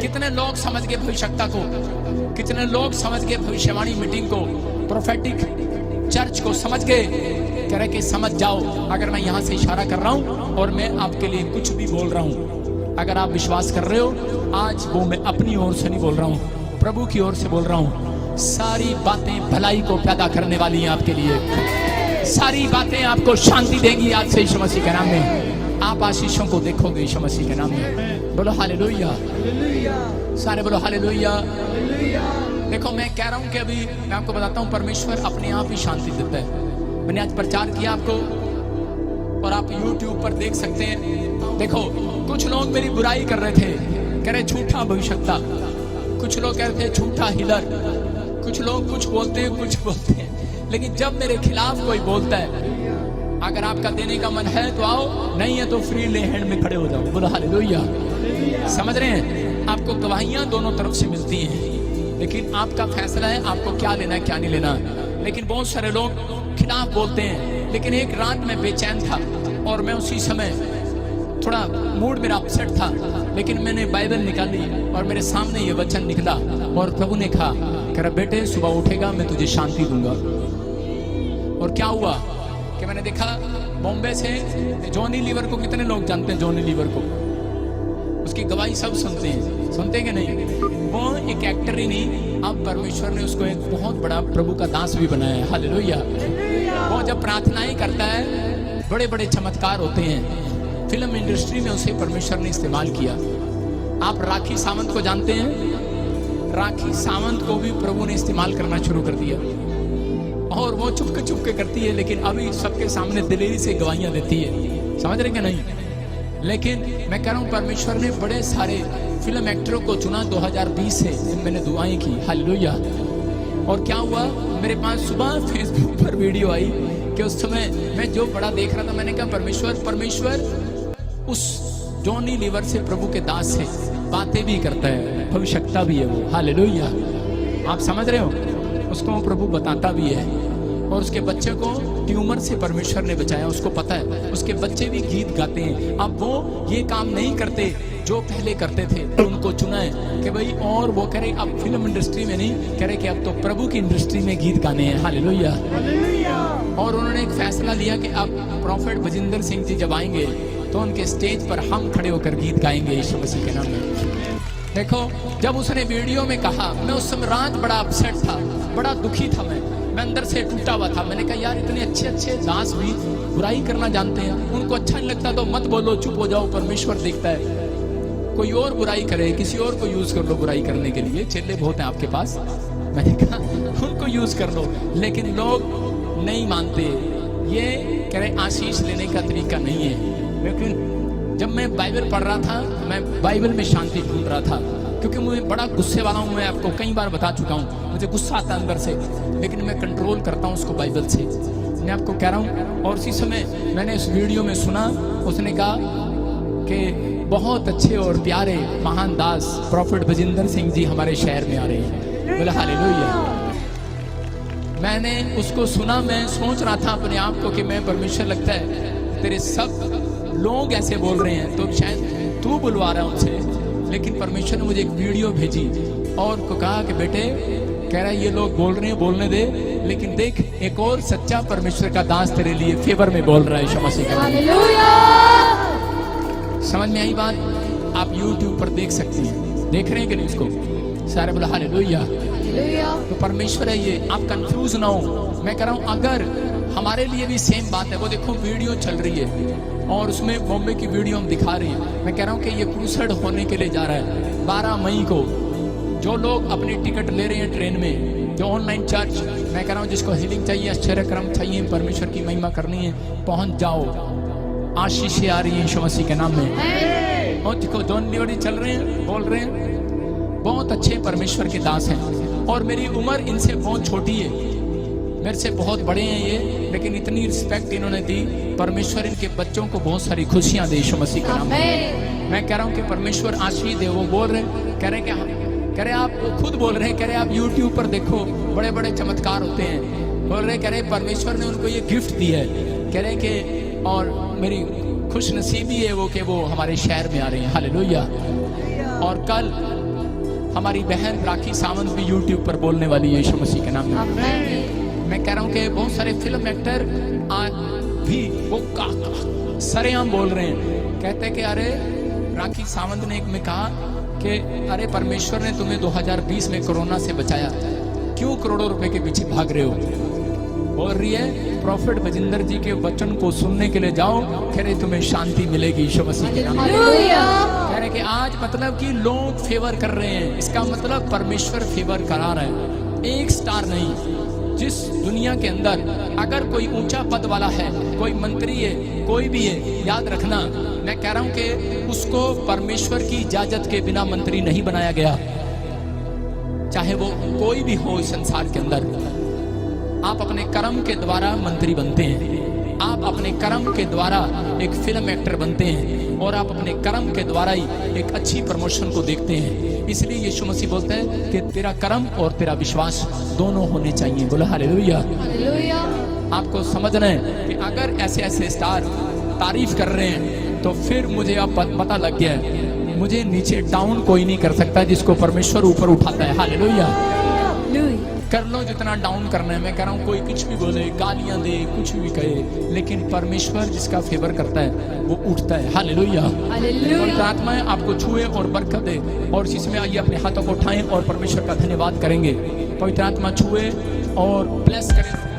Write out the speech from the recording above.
कितने लोग समझ गए भविष्यता को, कितने लोग समझ गए भविष्यवाणी मीटिंग को, प्रोफेटिक चर्च को समझ गए। कह रहे कि समझ जाओ, अगर मैं यहाँ से इशारा कर रहा हूँ और मैं आपके लिए कुछ भी बोल रहा हूँ, अगर आप विश्वास कर रहे हो, आज वो मैं अपनी ओर से नहीं बोल रहा हूँ, प्रभु की ओर से बोल रहा हूँ। सारी बातें भलाई को पैदा करने वाली हैं आपके लिए, सारी बातें आपको शांति देंगी आज से यीशु मसीह के नाम में। आप आशीषों को देखोगे यीशु मसीह के नाम में। बोलो हालेलुया, सारे बोलो हालेलुया। देखो मैं कह रहा हूँ कि अभी मैं आपको बताता हूँ, परमेश्वर अपने आप ही शांति देता है। मैंने आज प्रचार किया आपको, और आप YouTube पर देख सकते हैं। देखो कुछ लोग मेरी बुराई कर रहे थे, कह रहे झूठा भविष्यता, कुछ लोग कह रहे थे झूठा हीलर, कुछ लोग कुछ बोलते हैं कुछ बोलते हैं, लेकिन जब मेरे खिलाफ कोई बोलता है, अगर आपका देने का मन है तो आओ, नहीं है तो फ्री ले हैंड में खड़े हो जाओ। बोलो हालेलुया। समझ रहे हैं, आपको गवाहियां दोनों तरफ से मिलती हैं, लेकिन आपका फैसला है आपको क्या लेना है क्या नहीं लेना। लेकिन बहुत सारे लोग खिलाफ बोलते हैं। लेकिन एक रात में बेचैन था और मैं उसी समय थोड़ा मूड मेरा अपसेट था, लेकिन मैंने बाइबल निकाली और मेरे सामने ये वचन निकला और प्रभु ने कहा, कह रहा बेटे सुबह उठेगा मैं तुझे शांति दूंगा। और क्या हुआ कि मैंने देखा बॉम्बे से जॉनी लीवर को, कितने लोग जानते हैं जॉनी लीवर को, उसकी गवाही सब सुनते हैं, सुनते हैं कि नहीं। वो एक एक्टर ही नहीं, अब परमेश्वर ने उसको एक बहुत बड़ा प्रभु का दास भी बनाया है। हालेलुया। वो जब प्रार्थनाएं करता है बड़े बड़े चमत्कार होते हैं। फिल्म इंडस्ट्री में उसे परमेश्वर ने इस्तेमाल किया। आप राखी सावंत को जानते हैं, राखी सावंत को भी प्रभु ने इस्तेमाल करना शुरू कर दिया, और वो चुपके करती है, लेकिन अभी सबके सामने दिलेरी से गवाहियां देती है। समझ रहे कि नहीं। लेकिन मैं कह रहा हूँ परमेश्वर ने बड़े सारे फिल्म एक्टरों को चुना 2020 से, मैंने दुआएं की। हालेलुया। और क्या हुआ, मेरे पास सुबह फेसबुक पर वीडियो आई कि उस समय मैं जो बड़ा देख रहा था, मैंने कहा परमेश्वर उस जॉनी लीवर से, प्रभु के दास से बातें भी करता है, भविष्यता भी है वो। हालेलुया। आप समझ रहे हो, उसको प्रभु बताता भी है। और उसके बच्चे को ट्यूमर से परमेश्वर ने बचाया, उसको पता है। उसके बच्चे भी गीत गाते हैं। अब वो ये काम नहीं करते जो पहले करते थे, तो उनको चुना है कि भाई, और वो कह रहे अब फिल्म इंडस्ट्री में नहीं, कह रहे कि अब तो प्रभु की इंडस्ट्री में गीत गाने हैं। हालेलुया। और उन्होंने एक फैसला लिया कि अब प्रॉफेट भजिंदर सिंह जी जब आएंगे तो उनके स्टेज पर हम खड़े होकर गीत गाएंगे यीशु मसीह के नाम में। देखो जब उसने वीडियो में कहा, मैं उस समय रात बड़ा अपसेट था, बड़ा दुखी था, मैं अंदर से टूटा हुआ था। मैंने कहा यार इतने अच्छे अच्छे दास भी बुराई करना जानते हैं, उनको अच्छा नहीं लगता तो मत बोलो, चुप हो जाओ, परमेश्वर देखता है। कोई और बुराई करे, किसी और को यूज कर लो बुराई करने के लिए, चेले बहुत हैं आपके पास। मैंने कहा उनको यूज कर लो, लेकिन लोग नहीं मानते। ये कह रहे आशीष लेने का तरीका नहीं है। लेकिन जब मैं बाइबल पढ़ रहा था, मैं बाइबल में शांति ढूंढ रहा था, क्योंकि मुझे बड़ा गुस्से वाला हूँ। मैं आपको कई बार बता चुका हूँ, मुझे गुस्सा आता है अंदर से, लेकिन मैं कंट्रोल करता हूँ उसको बाइबल से। मैं आपको कह रहा हूँ। और इसी समय मैंने इस वीडियो में सुना, उसने कहा कि बहुत अच्छे और प्यारे महान दास प्रॉफेट भजिंदर सिंह जी हमारे शहर में आ रहे हैं। बोला हालेलुया। मैंने उसको सुना, मैं सोच रहा था अपने आप को कि मैं परमेश्वर, लगता है तेरे सब लोग ऐसे बोल रहे हैं तो शायद तू बुलवा रहा है उनसे। लेकिन परमेश्वर ने मुझे एक वीडियो भेजी और को कहा कि बेटे, कह रहा है ये लोग बोल रहे हैं, बोलने दे, लेकिन देख एक और सच्चा परमेश्वर का दास तेरे लिए फेवर में बोल रहा है यीशु मसीह का। समझ में आई बात? आप YouTube पर देख सकते हैं, देख रहे हैं कि नहीं उसको? सारे बोला हालेलुया। तो परमेश्वर है ये, आप कंफ्यूज ना हो। मैं कह रहा हूँ अगर हमारे लिए भी सेम बात है। वो देखो वीडियो चल रही है और उसमें बॉम्बे की वीडियो हम दिखा रहे हैं। मैं कह रहा हूँ कि ये क्रूसेड होने के लिए जा रहा है 12 मई को। जो लोग अपनी टिकट ले रहे हैं ट्रेन में, जो ऑनलाइन चर्च, मैं कह रहा हूँ जिसको हीलिंग चाहिए, आश्चर्यक्रम चाहिए, परमेश्वर की महिमा करनी है, पहुंच जाओ। आशीष आ रही है यीशु मसीह के नाम में। और देखो जॉन लीवर चल रहे हैं, बोल रहे हैं, बहुत अच्छे परमेश्वर के दास हैं। और मेरी उम्र इनसे बहुत छोटी है, मेरे से बहुत बड़े हैं ये, लेकिन इतनी रिस्पेक्ट इन्होंने दी। परमेश्वर इनके बच्चों को बहुत सारी खुशियां दे यीशु मसीह के नाम में। मैं कह रहा हूँ कि परमेश्वर आशीष दे। वो बोल रहे, कह रहे कह रहे आप खुद बोल रहे हैं, कह रहे आप YouTube पर देखो, बड़े बड़े चमत्कार होते हैं। बोल रहे, कह रहे परमेश्वर ने उनको ये गिफ्ट दिया है। कह रहे कि और मेरी खुश नसीबी है वो कि वो हमारे शहर में आ रहे हैं। हालेलुया। और कल हमारी बहन राखी सावंत भी यूट्यूब पर बोलने वाली है यीशु मसीह के नाम में। मैं कह रहा हूँ कि बहुत सारे फिल्म एक्टर भी वो सरेआम बोल रहे हैं, कहते हैं कि अरे राखी सावंत ने एक में कहा कि अरे परमेश्वर ने तुम्हें 2020 में कोरोना से बचाया, क्यों करोड़ों रुपए के पीछे भाग रहे हो। बोल रही है प्रॉफिट बजिंदर जी के वचन को सुनने के लिए जाओ, कह रहे तुम्हें शांति मिलेगी यीशु मसीह के नाम में। कह रहे कि आज मतलब कि लोग फेवर कर रहे हैं, इसका मतलब परमेश्वर फेवर करा रहा है। एक स्टार नहीं, जिस दुनिया के अंदर अगर कोई ऊंचा पद वाला है, कोई मंत्री है, कोई भी है, याद रखना मैं कह रहा हूं कि उसको परमेश्वर की इजाजत के बिना मंत्री नहीं बनाया गया, चाहे वो कोई भी हो इस संसार के अंदर। आप अपने कर्म के द्वारा मंत्री बनते हैं, आप अपने कर्म के द्वारा एक फिल्म एक्टर बनते हैं, और आप अपने कर्म के द्वारा ही एक अच्छी प्रमोशन को देखते हैं। इसलिए यीशु मसीह बोलते हैं कि तेरा कर्म और तेरा विश्वास दोनों होने चाहिए। बोलो हालेलुया। आपको समझना है कि अगर ऐसे ऐसे स्टार तारीफ कर रहे हैं तो फिर मुझे अब पता लग गया है, मुझे नीचे डाउन कोई नहीं कर सकता जिसको परमेश्वर ऊपर उठाता है। हालेलुया। कर लो जितना डाउन करना है। मैं कह रहा हूँ कोई कुछ भी बोले, गालियां दे, कुछ भी कहे, लेकिन परमेश्वर जिसका फेवर करता है वो उठता है। हालेलुया। पवित्र आत्मा आपको छुए और बरकत दे, और जिसमें आइए अपने हाथों को उठाएं और परमेश्वर का धन्यवाद करेंगे। पवित्र आत्मा छुए और ब्लेस करें।